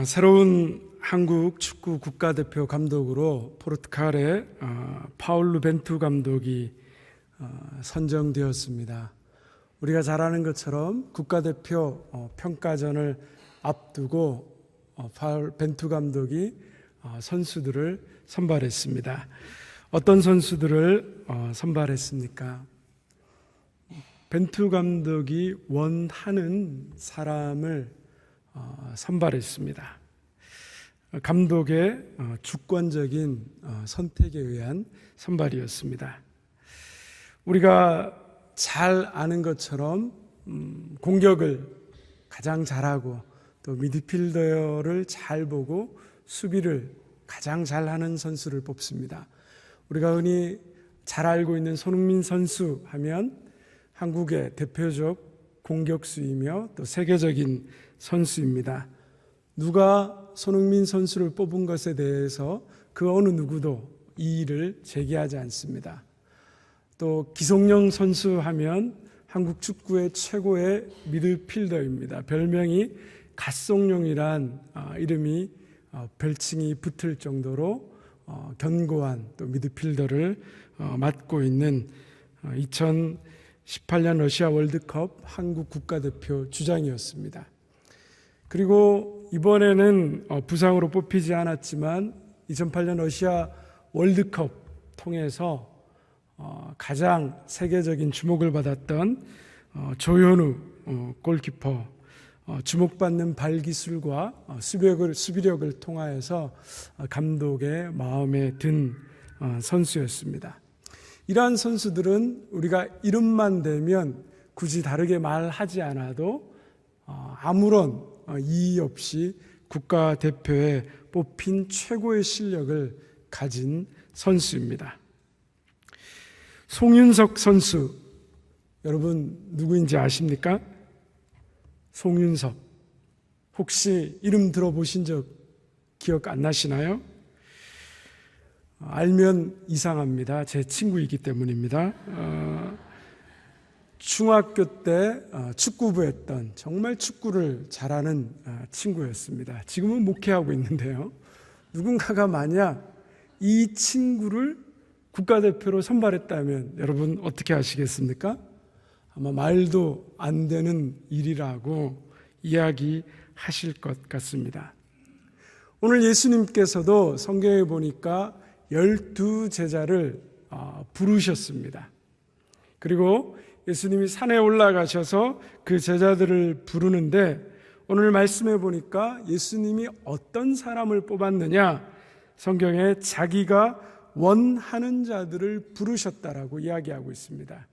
새로운 한국 축구 국가대표 감독으로 포르투갈의 파울루 벤투 감독이 선정되었습니다. 우리가 잘 아는 것처럼 국가대표 평가전을 앞두고 벤투 감독이 선수들을 선발했습니다. 어떤 선수들을 선발했습니까? 벤투 감독이 원하는 사람을 선발했습니다. 감독의 주권적인 선택에 의한 선발이었습니다. 우리가 잘 아는 것처럼 공격을 가장 잘하고 또 미드필더를 잘 보고 수비를 가장 잘하는 선수를 뽑습니다. 우리가 흔히 잘 알고 있는 손흥민 선수 하면 한국의 대표적 공격수이며 또 세계적인 선수입니다. 누가 손흥민 선수를 뽑은 것에 대해서 그 어느 누구도 이의를 제기하지 않습니다. 또 기성용 선수 하면 한국 축구의 최고의 미드필더입니다. 별명이 갓송용이란 이름이 별칭이 붙을 정도로 견고한 또 미드필더를 맡고 있는 2018년 러시아 월드컵 한국 국가대표 주장이었습니다. 그리고 이번에는 부상으로 뽑히지 않았지만 2008년 러시아 월드컵 통해서 가장 세계적인 주목을 받았던 조현우 골키퍼, 주목받는 발기술과 수비력을 통하여서 감독의 마음에 든 선수였습니다. 이러한 선수들은 우리가 이름만 대면 굳이 다르게 말하지 않아도 아무런 이의 없이 국가대표에 뽑힌 최고의 실력을 가진 선수입니다. 송윤석 선수, 여러분 누구인지 아십니까? 송윤석. 혹시 이름 들어보신 적 기억 안 나시나요? 알면 이상합니다. 제 친구이기 때문입니다. 중학교 때 축구부 했던 정말 축구를 잘하는 친구였습니다. 지금은 목회하고 있는데요. 누군가가 만약 이 친구를 국가대표로 선발했다면 여러분 어떻게 하시겠습니까? 아마 말도 안 되는 일이라고 이야기하실 것 같습니다. 오늘 예수님께서도 성경에 보니까 12제자를 부르셨습니다. 그리고 예수님이 산에 올라가셔서 그 제자들을 부르는데 오늘 말씀해 보니까 예수님이 어떤 사람을 뽑았느냐? 성경에 자기가 원하는 자들을 부르셨다라고 이야기하고 있습니다.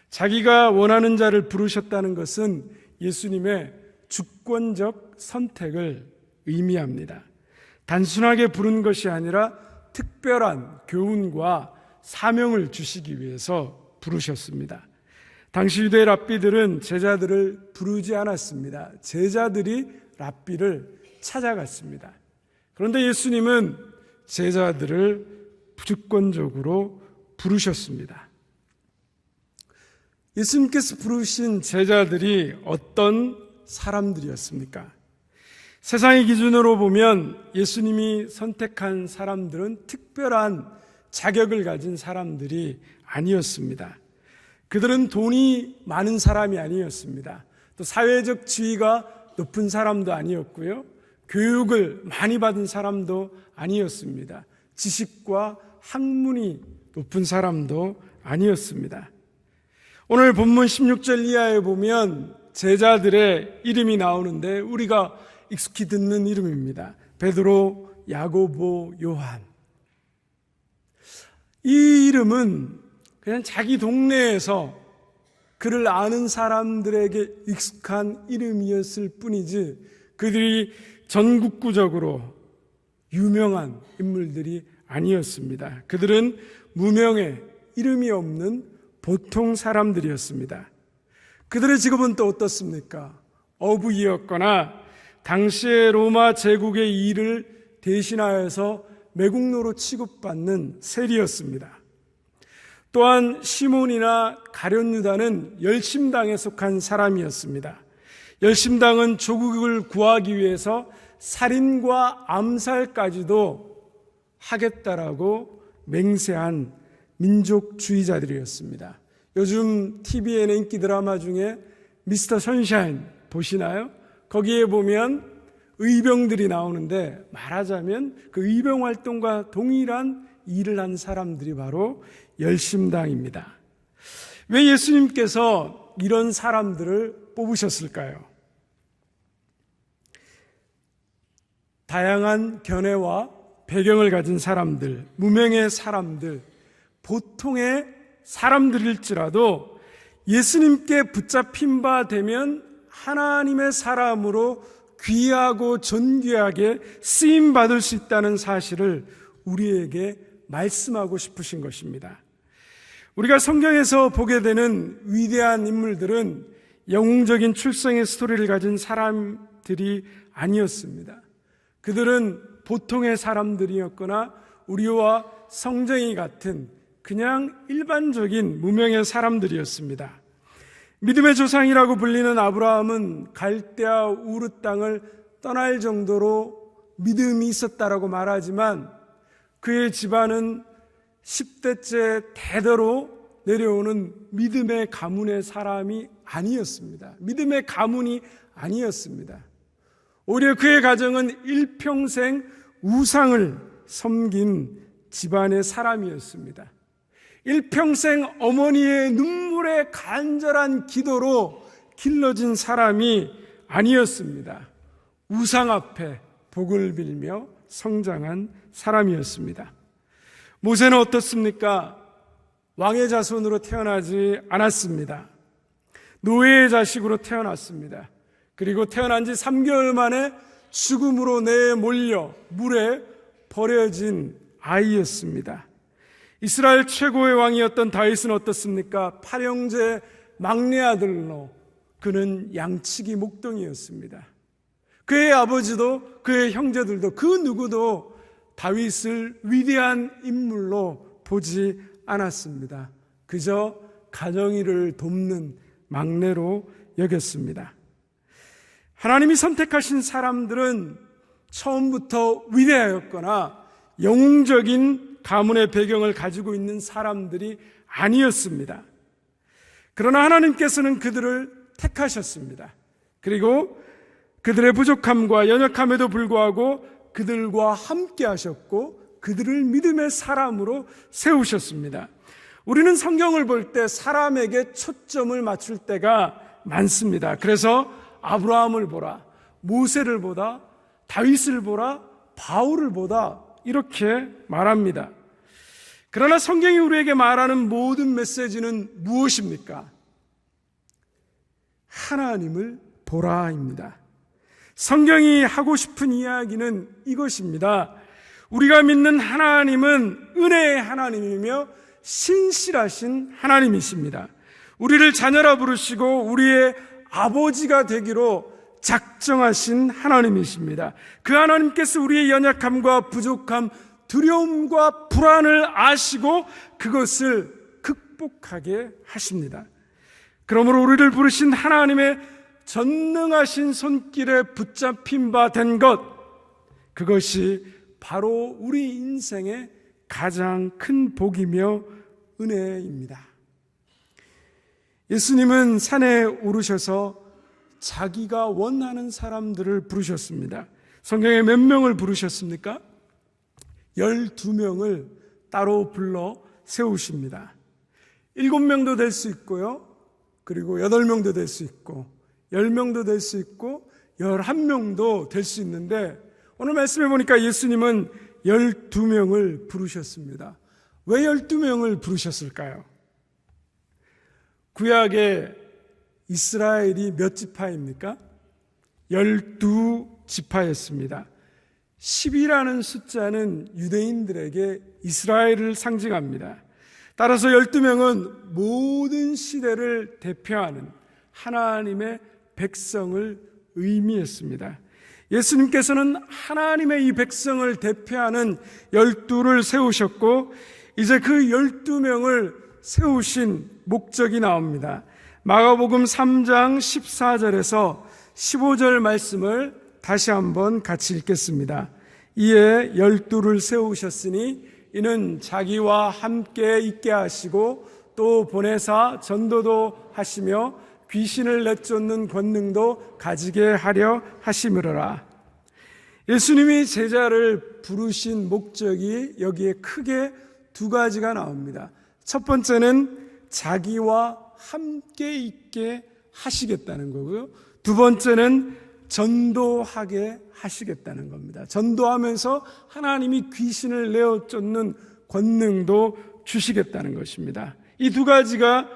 자기가 원하는 자를 부르셨다는 것은 예수님의 주권적 선택을 의미합니다. 단순하게 부른 것이 아니라 특별한 교훈과 사명을 주시기 위해서 부르셨습니다. 당시 유대 랍비들은 제자들을 부르지 않았습니다. 제자들이 랍비를 찾아갔습니다. 그런데 예수님은 제자들을 주권적으로 부르셨습니다. 예수님께서 부르신 제자들이 어떤 사람들이었습니까? 세상의 기준으로 보면 예수님이 선택한 사람들은 특별한 자격을 가진 사람들이 아니었습니다. 그들은 돈이 많은 사람이 아니었습니다. 또 사회적 지위가 높은 사람도 아니었고요. 교육을 많이 받은 사람도 아니었습니다. 지식과 학문이 높은 사람도 아니었습니다. 오늘 본문 16절 이하에 보면 제자들의 이름이 나오는데 우리가 익숙히 듣는 이름입니다. 베드로, 야고보, 요한. 이 이름은 그냥 자기 동네에서 그를 아는 사람들에게 익숙한 이름이었을 뿐이지 그들이 전국구적으로 유명한 인물들이 아니었습니다. 그들은 무명의 이름이 없는 보통 사람들이었습니다. 그들의 직업은 또 어떻습니까? 어부이었거나 당시의 로마 제국의 일을 대신하여서 매국노로 취급받는 세리였습니다. 또한 시몬이나 가룟 유다는 열심당에 속한 사람이었습니다. 열심당은 조국을 구하기 위해서 살인과 암살까지도 하겠다라고 맹세한 민족주의자들이었습니다. 요즘 TVN의 인기 드라마 중에 미스터 선샤인 보시나요? 거기에 보면 의병들이 나오는데, 말하자면 그 의병 활동과 동일한 일을 한 사람들이 바로 열심당입니다. 왜 예수님께서 이런 사람들을 뽑으셨을까요? 다양한 견해와 배경을 가진 사람들, 무명의 사람들, 보통의 사람들일지라도 예수님께 붙잡힌 바 되면 하나님의 사람으로 귀하고 존귀하게 쓰임받을 수 있다는 사실을 우리에게 말씀하고 싶으신 것입니다. 우리가 성경에서 보게 되는 위대한 인물들은 영웅적인 출생의 스토리를 가진 사람들이 아니었습니다. 그들은 보통의 사람들이었거나 우리와 성정이 같은 그냥 일반적인 무명의 사람들이었습니다. 믿음의 조상이라고 불리는 아브라함은 갈대아 우르 땅을 떠날 정도로 믿음이 있었다라고 말하지만 그의 집안은 10대째 대대로 내려오는 믿음의 가문의 사람이 아니었습니다. 믿음의 가문이 아니었습니다. 오히려 그의 가정은 일평생 우상을 섬긴 집안의 사람이었습니다. 일평생 어머니의 눈물의 간절한 기도로 길러진 사람이 아니었습니다. 우상 앞에 복을 빌며 성장한 사람이었습니다. 모세는 어떻습니까? 왕의 자손으로 태어나지 않았습니다. 노예의 자식으로 태어났습니다. 그리고 태어난 지 3개월 만에 죽음으로 내몰려 물에 버려진 아이였습니다. 이스라엘 최고의 왕이었던 다윗은 어떻습니까? 팔형제 막내 아들로 그는 양치기 목동이었습니다. 그의 아버지도 그의 형제들도 그 누구도 다윗을 위대한 인물로 보지 않았습니다. 그저 가정일을 돕는 막내로 여겼습니다. 하나님이 선택하신 사람들은 처음부터 위대하였거나 영웅적인 가문의 배경을 가지고 있는 사람들이 아니었습니다. 그러나 하나님께서는 그들을 택하셨습니다. 그리고 그들의 부족함과 연약함에도 불구하고 그들과 함께 하셨고 그들을 믿음의 사람으로 세우셨습니다. 우리는 성경을 볼 때 사람에게 초점을 맞출 때가 많습니다. 그래서 아브라함을 보라, 모세를 보다, 다윗을 보라, 바울을 보다 이렇게 말합니다. 그러나 성경이 우리에게 말하는 모든 메시지는 무엇입니까? 하나님을 보라입니다. 성경이 하고 싶은 이야기는 이것입니다. 우리가 믿는 하나님은 은혜의 하나님이며 신실하신 하나님이십니다. 우리를 자녀라 부르시고 우리의 아버지가 되기로 작정하신 하나님이십니다. 그 하나님께서 우리의 연약함과 부족함, 두려움과 불안을 아시고 그것을 극복하게 하십니다. 그러므로 우리를 부르신 하나님의 전능하신 손길에 붙잡힌 바 된 것, 그것이 바로 우리 인생의 가장 큰 복이며 은혜입니다. 예수님은 산에 오르셔서 자기가 원하는 사람들을 부르셨습니다. 성경에 몇 명을 부르셨습니까? 12명을 따로 불러 세우십니다. 7명도 될 수 있고요. 그리고 8명도 될 수 있고 10명도 될 수 있고 11명도 될 수 있는데 오늘 말씀해 보니까 예수님은 12명을 부르셨습니다. 왜 12명을 부르셨을까요? 구약에 이스라엘이 몇 지파입니까? 12지파였습니다. 10이라는 숫자는 유대인들에게 이스라엘을 상징합니다. 따라서 12명은 모든 시대를 대표하는 하나님의 백성을 의미했습니다. 예수님께서는 하나님의 이 백성을 대표하는 12를 세우셨고 이제 그 12명을 세우신 목적이 나옵니다. 마가복음 3장 14절에서 15절 말씀을 다시 한번 같이 읽겠습니다. 이에 12를 세우셨으니 이는 자기와 함께 있게 하시고 또 보내사 전도도 하시며 귀신을 내쫓는 권능도 가지게 하려 하심이로라. 예수님이 제자를 부르신 목적이 여기에 크게 두 가지가 나옵니다. 첫 번째는 자기와 함께 있게 하시겠다는 거고요. 두 번째는 전도하게 하시겠다는 겁니다. 전도하면서 하나님이 귀신을 내어 쫓는 권능도 주시겠다는 것입니다. 이 두 가지가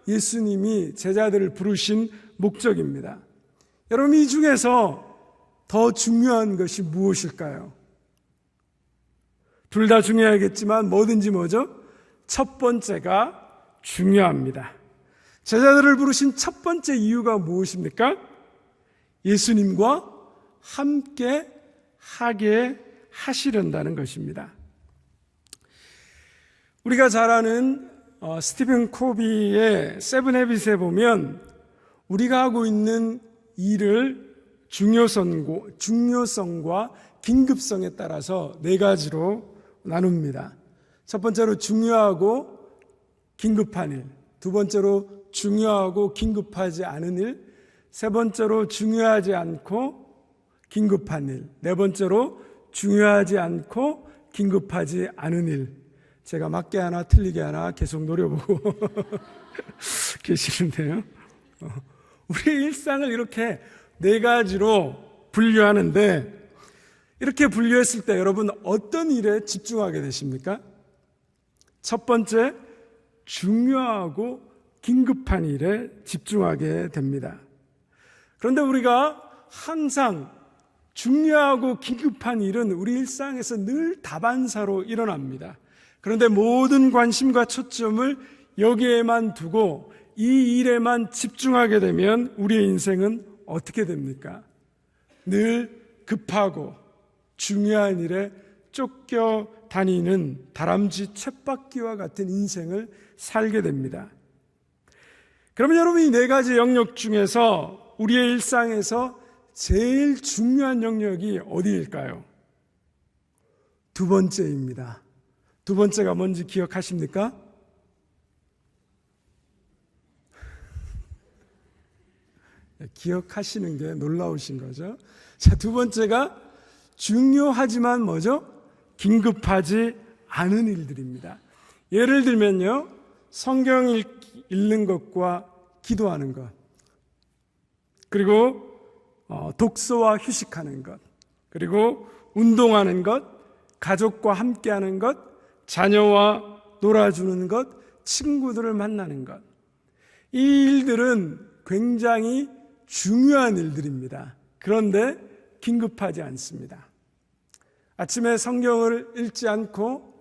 예수님이 제자들을 부르신 목적입니다. 여러분, 이 중에서 더 중요한 것이 무엇일까요? 둘 다 중요하겠지만 뭐든지 뭐죠? 첫 번째가 중요합니다. 제자들을 부르신 첫 번째 이유가 무엇입니까? 예수님과 함께 하게 하시려다는 것입니다. 우리가 잘 아는 스티븐 코비의 세븐 헤빗에 보면 우리가 하고 있는 일을 중요성과 긴급성에 따라서 네 가지로 나눕니다. 첫 번째로 중요하고 긴급한 일, 두 번째로 중요하고 긴급하지 않은 일, 세 번째로 중요하지 않고 긴급한 일, 네 번째로 중요하지 않고 긴급하지 않은 일. 제가 맞게 하나 틀리게 하나 계속 노려보고 계시는데요. 우리 일상을 이렇게 네 가지로 분류하는데, 이렇게 분류했을 때 여러분 어떤 일에 집중하게 되십니까? 첫 번째, 중요하고 긴급한 일에 집중하게 됩니다. 그런데 우리가 항상 중요하고 긴급한 일은 우리 일상에서 늘 다반사로 일어납니다. 그런데 모든 관심과 초점을 여기에만 두고 이 일에만 집중하게 되면 우리의 인생은 어떻게 됩니까? 늘 급하고 중요한 일에 쫓겨 다니는 다람쥐 쳇바퀴와 같은 인생을 살게 됩니다. 그러면 여러분, 이 네 가지 영역 중에서 우리의 일상에서 제일 중요한 영역이 어디일까요? 두 번째입니다. 두 번째가 뭔지 기억하십니까? 기억하시는 게 놀라우신 거죠. 자, 두 번째가 중요하지만 뭐죠? 긴급하지 않은 일들입니다. 예를 들면요, 성경 읽는 것과 기도하는 것, 그리고 독서와 휴식하는 것, 그리고 운동하는 것, 가족과 함께하는 것, 자녀와 놀아주는 것, 친구들을 만나는 것. 이 일들은 굉장히 중요한 일들입니다. 그런데 긴급하지 않습니다. 아침에 성경을 읽지 않고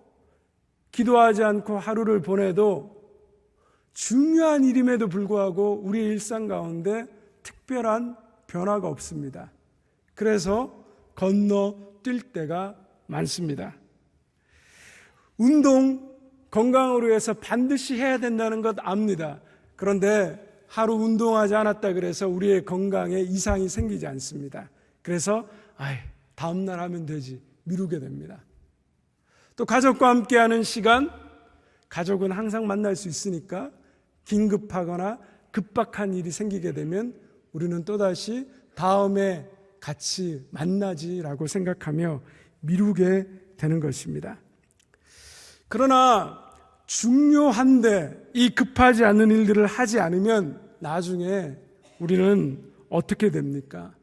기도하지 않고 하루를 보내도 중요한 일임에도 불구하고 우리의 일상 가운데 특별한 변화가 없습니다. 그래서 건너뛸 때가 많습니다. 운동, 건강을 위해서 반드시 해야 된다는 것 압니다. 그런데 하루 운동하지 않았다 그래서 우리의 건강에 이상이 생기지 않습니다. 그래서 다음날 하면 되지, 미루게 됩니다. 또 가족과 함께하는 시간, 가족은 항상 만날 수 있으니까 긴급하거나 급박한 일이 생기게 되면 우리는 또다시 다음에 같이 만나지라고 생각하며 미루게 되는 것입니다. 그러나 중요한데 이 급하지 않는 일들을 하지 않으면 나중에 우리는 어떻게 됩니까?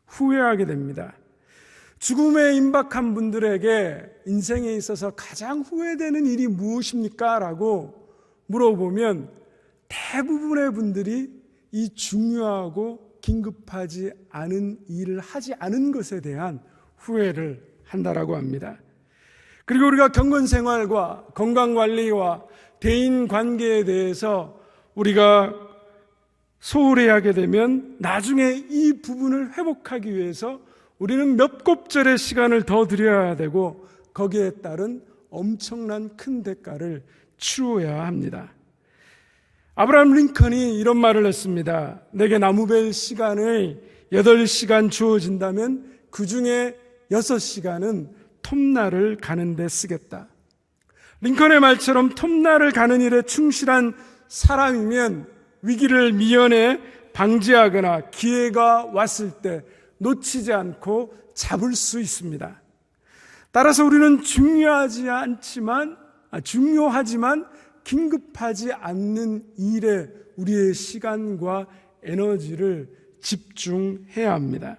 후회하게 됩니다. 죽음에 임박한 분들에게 인생에 있어서 가장 후회되는 일이 무엇입니까? 라고 물어보면 대부분의 분들이 이 중요하고 긴급하지 않은 일을 하지 않은 것에 대한 후회를 한다라고 합니다. 그리고 우리가 경건생활과 건강관리와 대인관계에 대해서 우리가 소홀히 하게 되면 나중에 이 부분을 회복하기 위해서 우리는 몇 곱절의 시간을 더 들여야 되고 거기에 따른 엄청난 큰 대가를 치러야 합니다. 아브라함 링컨이 이런 말을 했습니다. 내게 나무 벨 시간의 8시간 주어진다면 그 중에 6시간은 톱날을 가는 데 쓰겠다. 링컨의 말처럼 톱날을 가는 일에 충실한 사람이면 위기를 미연에 방지하거나 기회가 왔을 때 놓치지 않고 잡을 수 있습니다. 따라서 우리는 중요하지만 긴급하지 않는 일에 우리의 시간과 에너지를 집중해야 합니다.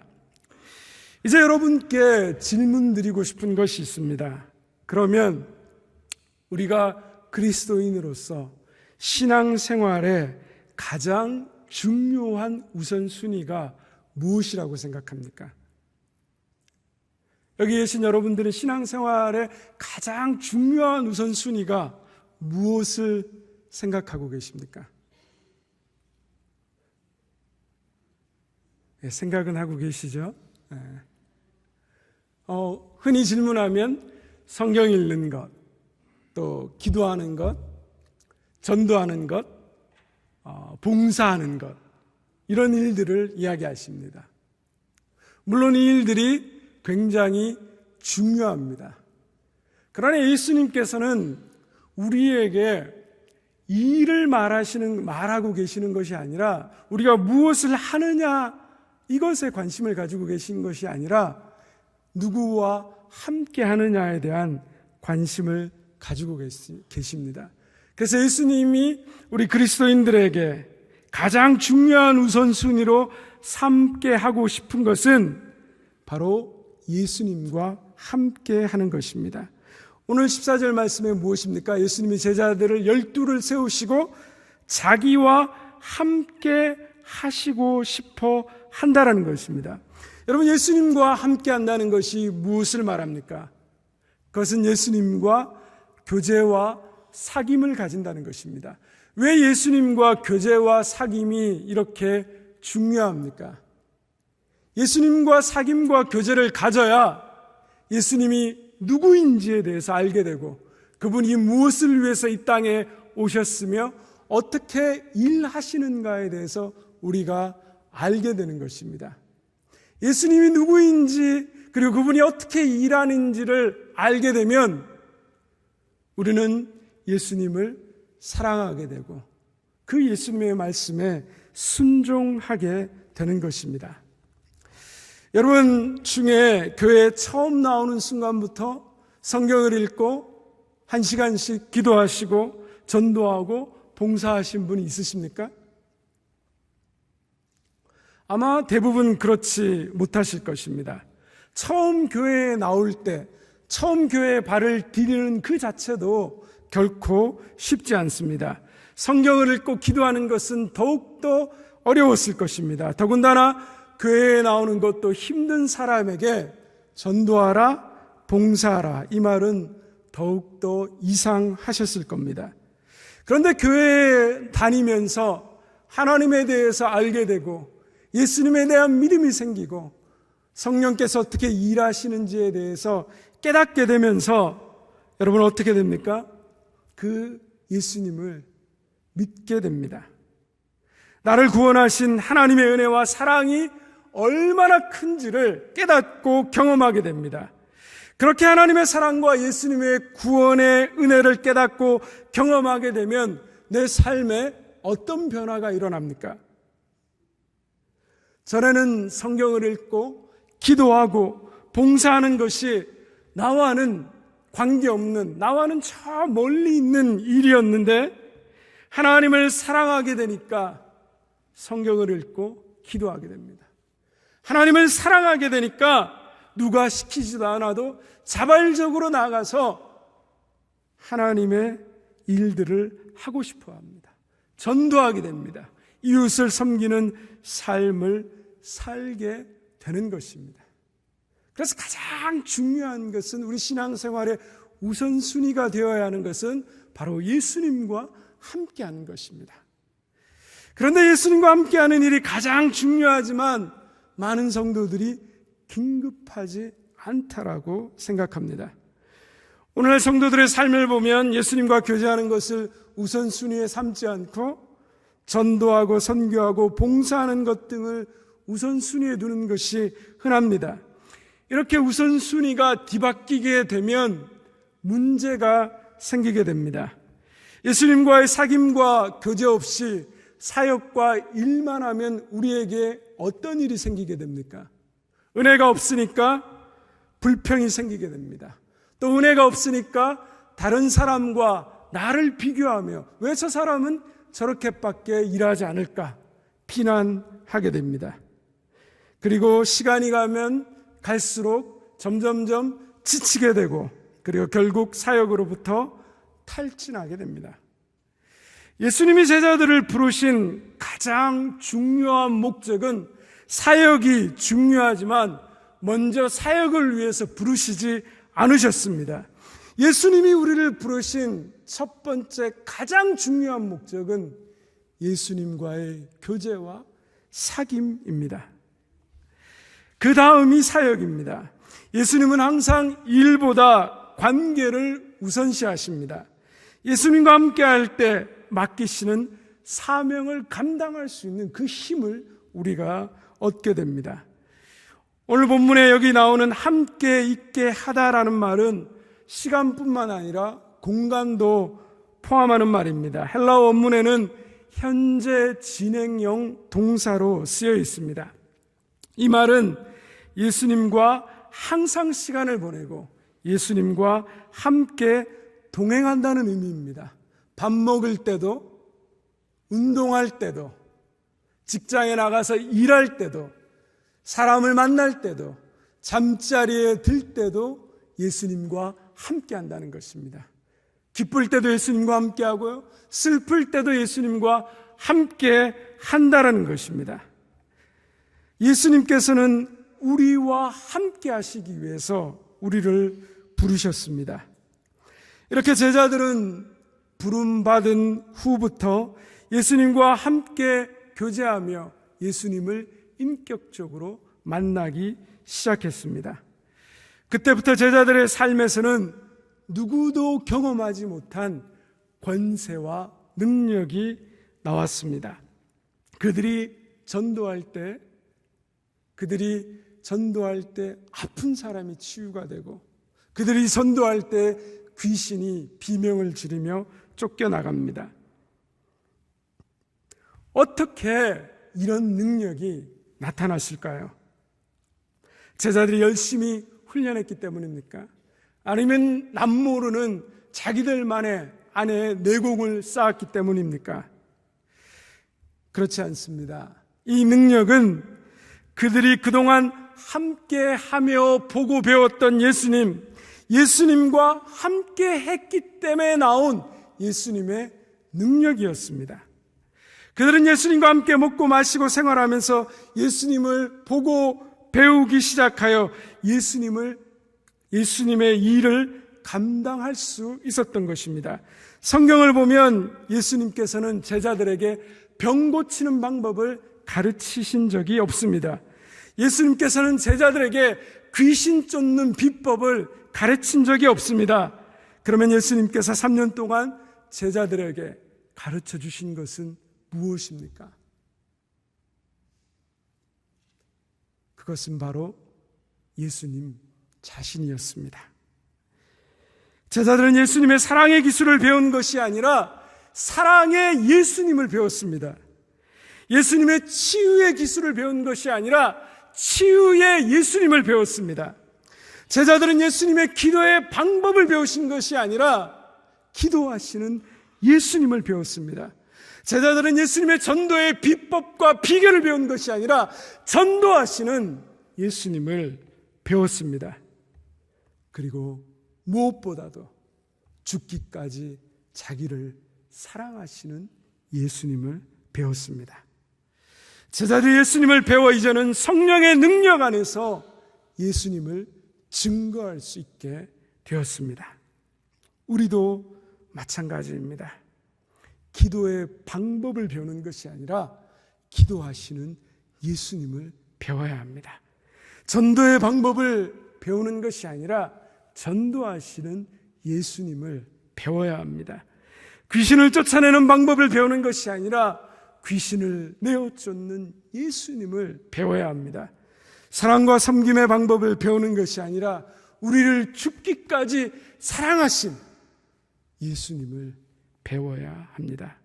이제 여러분께 질문 드리고 싶은 것이 있습니다. 그러면 우리가 그리스도인으로서 신앙생활에 가장 중요한 우선순위가 무엇이라고 생각합니까? 여기 계신 여러분들은 신앙생활의 가장 중요한 우선순위가 무엇을 생각하고 계십니까? 네, 생각은 하고 계시죠? 네. 흔히 질문하면 성경 읽는 것, 또 기도하는 것, 전도하는 것, 봉사하는 것, 이런 일들을 이야기하십니다. 물론 이 일들이 굉장히 중요합니다. 그러나 예수님께서는 우리에게 이 일을 말하고 계시는 것이 아니라 우리가 무엇을 하느냐 이것에 관심을 가지고 계신 것이 아니라 누구와 함께 하느냐에 대한 관심을 가지고 계십니다. 그래서 예수님이 우리 그리스도인들에게 가장 중요한 우선순위로 삼게 하고 싶은 것은 바로 예수님과 함께 하는 것입니다. 오늘 14절 말씀에 무엇입니까? 예수님이 제자들을 12를 세우시고 자기와 함께 하시고 싶어 한다라는 것입니다. 여러분, 예수님과 함께 한다는 것이 무엇을 말합니까? 그것은 예수님과 교제와 사귐을 가진다는 것입니다. 왜 예수님과 교제와 사귐이 이렇게 중요합니까? 예수님과 사귐과 교제를 가져야 예수님이 누구인지에 대해서 알게 되고 그분이 무엇을 위해서 이 땅에 오셨으며 어떻게 일하시는가에 대해서 우리가 알게 되는 것입니다. 예수님이 누구인지 그리고 그분이 어떻게 일하는지를 알게 되면 우리는 예수님을 사랑하게 되고 그 예수님의 말씀에 순종하게 되는 것입니다. 여러분 중에 교회에 처음 나오는 순간부터 성경을 읽고 1시간씩 기도하시고 전도하고 봉사하신 분이 있으십니까? 아마 대부분 그렇지 못하실 것입니다. 처음 교회에 나올 때, 처음 교회에 발을 디디는 그 자체도 결코 쉽지 않습니다. 성경을 읽고 기도하는 것은 더욱더 어려웠을 것입니다. 더군다나 교회에 나오는 것도 힘든 사람에게 전도하라, 봉사하라, 이 말은 더욱더 이상하셨을 겁니다. 그런데 교회에 다니면서 하나님에 대해서 알게 되고 예수님에 대한 믿음이 생기고 성령께서 어떻게 일하시는지에 대해서 깨닫게 되면서 여러분 어떻게 됩니까? 그 예수님을 믿게 됩니다. 나를 구원하신 하나님의 은혜와 사랑이 얼마나 큰지를 깨닫고 경험하게 됩니다. 그렇게 하나님의 사랑과 예수님의 구원의 은혜를 깨닫고 경험하게 되면 내 삶에 어떤 변화가 일어납니까? 전에는 성경을 읽고 기도하고 봉사하는 것이 나와는 관계없는, 나와는 저 멀리 있는 일이었는데 하나님을 사랑하게 되니까 성경을 읽고 기도하게 됩니다. 하나님을 사랑하게 되니까 누가 시키지도 않아도 자발적으로 나가서 하나님의 일들을 하고 싶어 합니다. 전도하게 됩니다. 이웃을 섬기는 삶을 살게 되는 것입니다. 그래서 가장 중요한 것은 우리 신앙생활의 우선순위가 되어야 하는 것은 바로 예수님과 함께하는 것입니다. 그런데 예수님과 함께하는 일이 가장 중요하지만 많은 성도들이 긴급하지 않다라고 생각합니다. 오늘날 성도들의 삶을 보면 예수님과 교제하는 것을 우선순위에 삼지 않고 전도하고 선교하고 봉사하는 것 등을 우선순위에 두는 것이 흔합니다. 이렇게 우선순위가 뒤바뀌게 되면 문제가 생기게 됩니다. 예수님과의 사귐과 교제 없이 사역과 일만 하면 우리에게 어떤 일이 생기게 됩니까? 은혜가 없으니까 불평이 생기게 됩니다. 또 은혜가 없으니까 다른 사람과 나를 비교하며 왜 저 사람은 저렇게밖에 일하지 않을까 비난하게 됩니다. 그리고 시간이 가면 갈수록 점점점 지치게 되고 그리고 결국 사역으로부터 탈진하게 됩니다. 예수님이 제자들을 부르신 가장 중요한 목적은 사역이 중요하지만 먼저 사역을 위해서 부르시지 않으셨습니다. 예수님이 우리를 부르신 첫 번째 가장 중요한 목적은 예수님과의 교제와 사귐입니다. 그 다음이 사역입니다. 예수님은 항상 일보다 관계를 우선시하십니다. 예수님과 함께 할 때 맡기시는 사명을 감당할 수 있는 그 힘을 우리가 얻게 됩니다. 오늘 본문에 여기 나오는 함께 있게 하다라는 말은 시간뿐만 아니라 공간도 포함하는 말입니다. 헬라어 원문에는 현재 진행형 동사로 쓰여 있습니다. 이 말은 예수님과 항상 시간을 보내고 예수님과 함께 동행한다는 의미입니다. 밥 먹을 때도, 운동할 때도, 직장에 나가서 일할 때도, 사람을 만날 때도, 잠자리에 들 때도 예수님과 함께 한다는 것입니다. 기쁠 때도 예수님과 함께 하고요, 슬플 때도 예수님과 함께 한다는 것입니다. 예수님께서는 우리와 함께 하시기 위해서 우리를 부르셨습니다. 이렇게 제자들은 부름받은 후부터 예수님과 함께 교제하며 예수님을 인격적으로 만나기 시작했습니다. 그때부터 제자들의 삶에서는 누구도 경험하지 못한 권세와 능력이 나왔습니다. 그들이 전도할 때 아픈 사람이 치유가 되고 그들이 전도할 때 귀신이 비명을 지르며 쫓겨나갑니다. 어떻게 이런 능력이 나타났을까요? 제자들이 열심히 훈련했기 때문입니까? 아니면 남모르는 자기들만의 안에 내공을 쌓았기 때문입니까? 그렇지 않습니다. 이 능력은 그들이 그동안 함께 하며 보고 배웠던 예수님과 함께 했기 때문에 나온 예수님의 능력이었습니다. 그들은 예수님과 함께 먹고 마시고 생활하면서 예수님을 보고 배우기 시작하여 예수님의 일을 감당할 수 있었던 것입니다. 성경을 보면 예수님께서는 제자들에게 병 고치는 방법을 가르치신 적이 없습니다. 예수님께서는 제자들에게 귀신 쫓는 비법을 가르친 적이 없습니다. 그러면 예수님께서 3년 동안 제자들에게 가르쳐 주신 것은 무엇입니까? 그것은 바로 예수님 자신이었습니다. 제자들은 예수님의 사랑의 기술을 배운 것이 아니라 사랑의 예수님을 배웠습니다. 예수님의 치유의 기술을 배운 것이 아니라 치유의 예수님을 배웠습니다. 제자들은 예수님의 기도의 방법을 배우신 것이 아니라 기도하시는 예수님을 배웠습니다. 제자들은 예수님의 전도의 비법과 비결을 배운 것이 아니라 전도하시는 예수님을 배웠습니다. 그리고 무엇보다도 죽기까지 자기를 사랑하시는 예수님을 배웠습니다. 제자들이 예수님을 배워 이제는 성령의 능력 안에서 예수님을 증거할 수 있게 되었습니다. 우리도 마찬가지입니다. 기도의 방법을 배우는 것이 아니라 기도하시는 예수님을 배워야 합니다. 전도의 방법을 배우는 것이 아니라 전도하시는 예수님을 배워야 합니다. 귀신을 쫓아내는 방법을 배우는 것이 아니라 귀신을 내어 쫓는 예수님을 배워야 합니다. 사랑과 섬김의 방법을 배우는 것이 아니라 우리를 죽기까지 사랑하신 예수님을 배워야 합니다.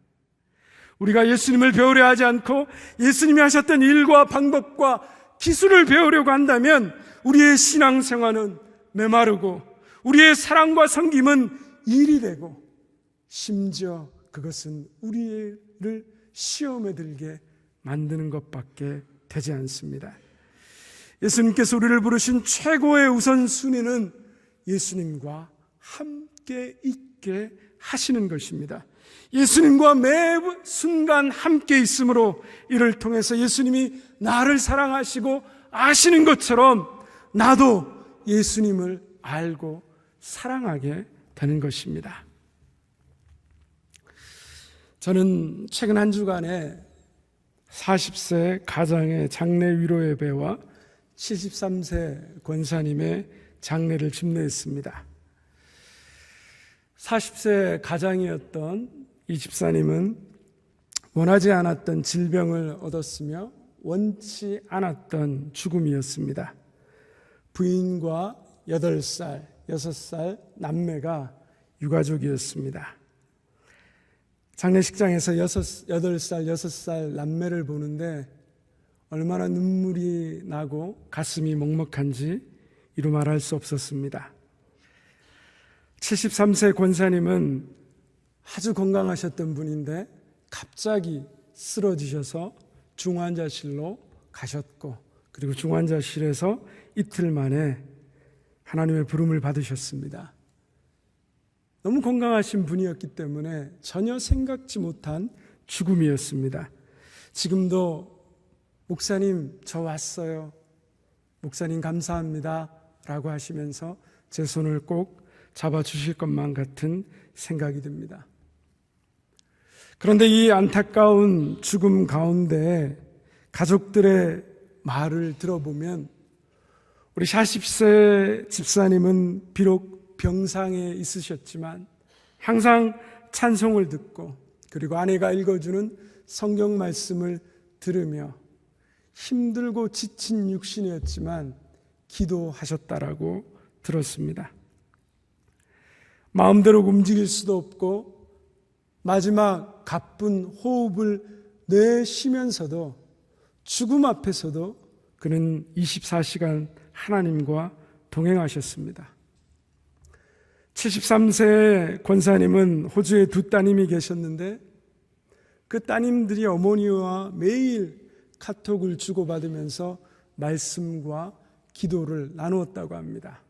우리가 예수님을 배우려 하지 않고 예수님이 하셨던 일과 방법과 기술을 배우려고 한다면 우리의 신앙생활은 메마르고 우리의 사랑과 섬김은 일이 되고 심지어 그것은 우리를 시험에 들게 만드는 것밖에 되지 않습니다. 예수님께서 우리를 부르신 최고의 우선순위는 예수님과 함께 있게 하시는 것입니다. 예수님과 매 순간 함께 있으므로 이를 통해서 예수님이 나를 사랑하시고 아시는 것처럼 나도 예수님을 알고 사랑하게 되는 것입니다. 저는 최근 한 주간에 40세 가장의 장례 위로 예배와 73세 권사님의 장례를 집례했습니다. 40세 가장이었던 이 집사님은 원하지 않았던 질병을 얻었으며 원치 않았던 죽음이었습니다. 부인과 8살, 6살 남매가 유가족이었습니다. 장례식장에서 8살, 6살 남매를 보는데 얼마나 눈물이 나고 가슴이 먹먹한지 이루 말할 수 없었습니다. 73세 권사님은 아주 건강하셨던 분인데 갑자기 쓰러지셔서 중환자실로 가셨고 그리고 중환자실에서 이틀 만에 하나님의 부름을 받으셨습니다. 너무 건강하신 분이었기 때문에 전혀 생각지 못한 죽음이었습니다. 지금도 목사님 저 왔어요. 목사님 감사합니다 라고 하시면서 제 손을 꼭 잡아주실 것만 같은 생각이 듭니다. 그런데 이 안타까운 죽음 가운데 가족들의 말을 들어보면 우리 40세 집사님은 비록 병상에 있으셨지만 항상 찬송을 듣고 그리고 아내가 읽어주는 성경 말씀을 들으며 힘들고 지친 육신이었지만 기도하셨다라고 들었습니다. 마음대로 움직일 수도 없고 마지막 가쁜 호흡을 내쉬면서도 죽음 앞에서도 그는 24시간 하나님과 동행하셨습니다. 73세 권사님은 호주에 두 따님이 계셨는데 그 따님들이 어머니와 매일 카톡을 주고받으면서 말씀과 기도를 나누었다고 합니다.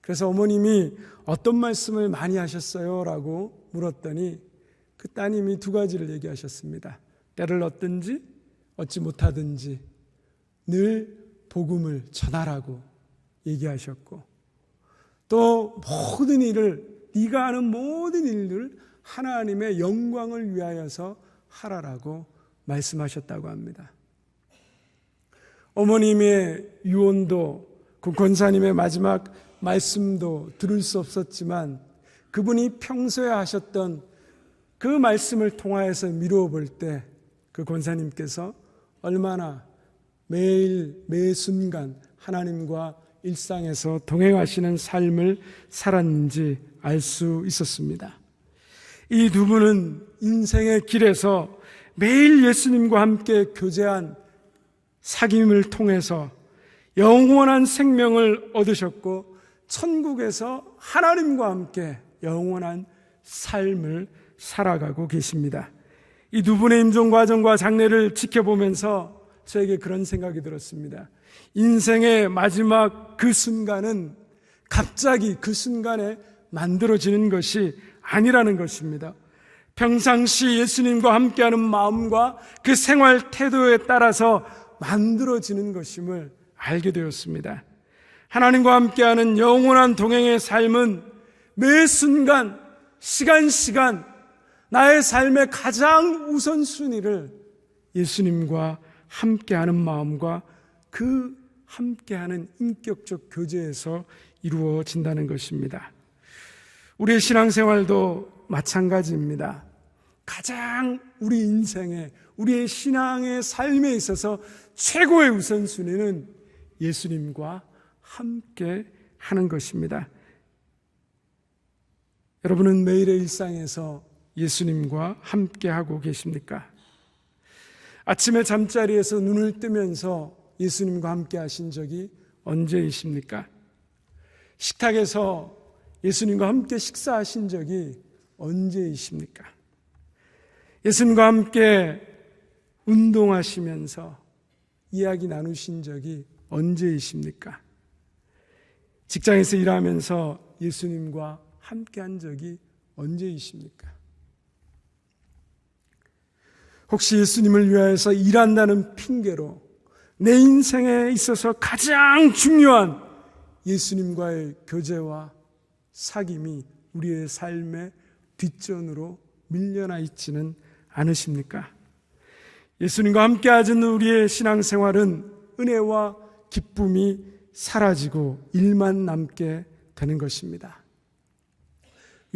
그래서 어머님이 어떤 말씀을 많이 하셨어요? 라고 물었더니 그 따님이 두 가지를 얘기하셨습니다. 때를 얻든지 얻지 못하든지 늘 복음을 전하라고 얘기하셨고 또 모든 일을 네가 하는 모든 일을 하나님의 영광을 위하여서 하라라고 말씀하셨다고 합니다. 어머님의 유언도 그 권사님의 마지막 말씀도 들을 수 없었지만 그분이 평소에 하셨던 그 말씀을 통하여서 미루어 볼 때 그 권사님께서 얼마나 매일 매 순간 하나님과 일상에서 동행하시는 삶을 살았는지 알 수 있었습니다. 이 두 분은 인생의 길에서 매일 예수님과 함께 교제한 사귐을 통해서 영원한 생명을 얻으셨고 천국에서 하나님과 함께 영원한 삶을 살아가고 계십니다. 이 두 분의 임종 과정과 장례를 지켜보면서 저에게 그런 생각이 들었습니다. 인생의 마지막 그 순간은 갑자기 그 순간에 만들어지는 것이 아니라는 것입니다. 평상시 예수님과 함께하는 마음과 그 생활 태도에 따라서 만들어지는 것임을 알게 되었습니다. 하나님과 함께하는 영원한 동행의 삶은 매 순간, 시간 나의 삶의 가장 우선순위를 예수님과 함께하는 마음과 그 함께하는 인격적 교제에서 이루어진다는 것입니다. 우리의 신앙생활도 마찬가지입니다. 가장 우리 인생에, 우리의 신앙의 삶에 있어서 최고의 우선순위는 예수님과 함께 하는 것입니다. 여러분은 매일의 일상에서 예수님과 함께 하고 계십니까? 아침에 잠자리에서 눈을 뜨면서 예수님과 함께 하신 적이 언제이십니까? 식탁에서 예수님과 함께 식사하신 적이 언제이십니까? 예수님과 함께 운동하시면서 이야기 나누신 적이 언제이십니까? 직장에서 일하면서 예수님과 함께 한 적이 언제이십니까? 혹시 예수님을 위하여서 일한다는 핑계로 내 인생에 있어서 가장 중요한 예수님과의 교제와 사귐이 우리의 삶의 뒷전으로 밀려나 있지는 않으십니까? 예수님과 함께 하는 우리의 신앙생활은 은혜와 기쁨이 사라지고 일만 남게 되는 것입니다.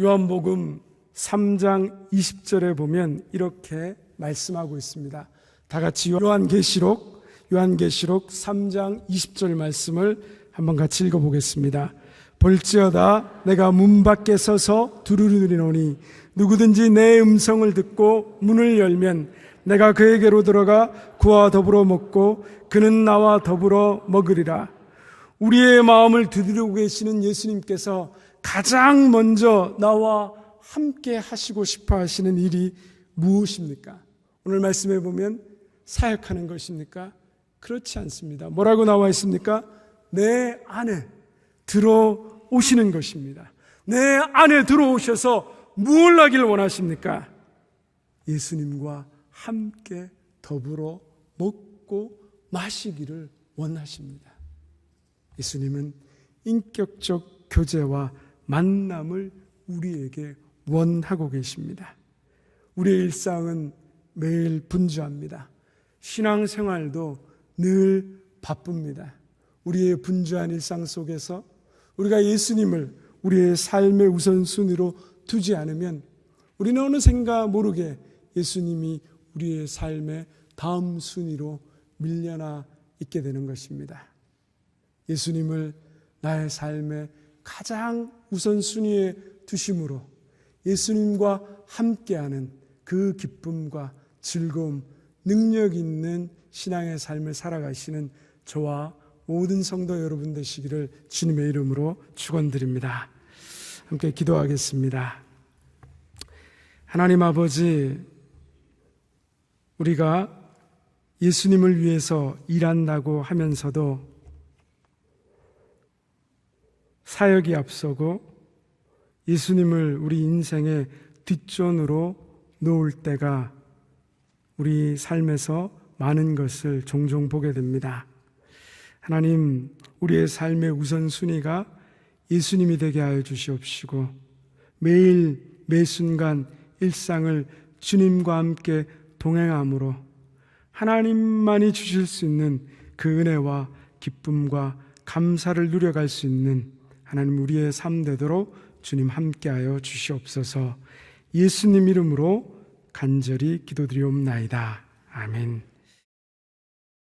요한복음 3장 20절에 보면 이렇게 말씀하고 있습니다. 다 같이 요한계시록 3장 20절 말씀을 한번 같이 읽어보겠습니다. 볼지어다 내가 문 밖에 서서 두루두리노니 누구든지 내 음성을 듣고 문을 열면 내가 그에게로 들어가 그와 더불어 먹고 그는 나와 더불어 먹으리라. 우리의 마음을 두드리고 계시는 예수님께서 가장 먼저 나와 함께 하시고 싶어 하시는 일이 무엇입니까? 오늘 말씀해 보면 사역하는 것입니까? 그렇지 않습니다. 뭐라고 나와 있습니까? 내 안에 들어오시는 것입니다. 내 안에 들어오셔서 무엇을 하길 원하십니까? 예수님과 함께 더불어 먹고 마시기를 원하십니다. 예수님은 인격적 교제와 만남을 우리에게 원하고 계십니다. 우리의 일상은 매일 분주합니다. 신앙생활도 늘 바쁩니다. 우리의 분주한 일상 속에서 우리가 예수님을 우리의 삶의 우선순위로 두지 않으면 우리는 어느샌가 모르게 예수님이 우리의 삶의 다음 순위로 밀려나 있게 되는 것입니다. 예수님을 나의 삶의 가장 우선순위에 두심으로 예수님과 함께하는 그 기쁨과 즐거움, 능력 있는 신앙의 삶을 살아가시는 저와 모든 성도 여러분 되시기를 주님의 이름으로 축원드립니다. 함께 기도하겠습니다. 하나님 아버지, 우리가 예수님을 위해서 일한다고 하면서도 사역이 앞서고 예수님을 우리 인생의 뒷전으로 놓을 때가 우리 삶에서 많은 것을 종종 보게 됩니다. 하나님, 우리의 삶의 우선순위가 예수님이 되게 하여 주시옵시고 매일 매순간 일상을 주님과 함께 동행함으로 하나님만이 주실 수 있는 그 은혜와 기쁨과 감사를 누려갈 수 있는 하나님 우리의 삶 되도록 주님 함께하여 주시옵소서. 예수님 이름으로 간절히 기도드리옵나이다. 아멘.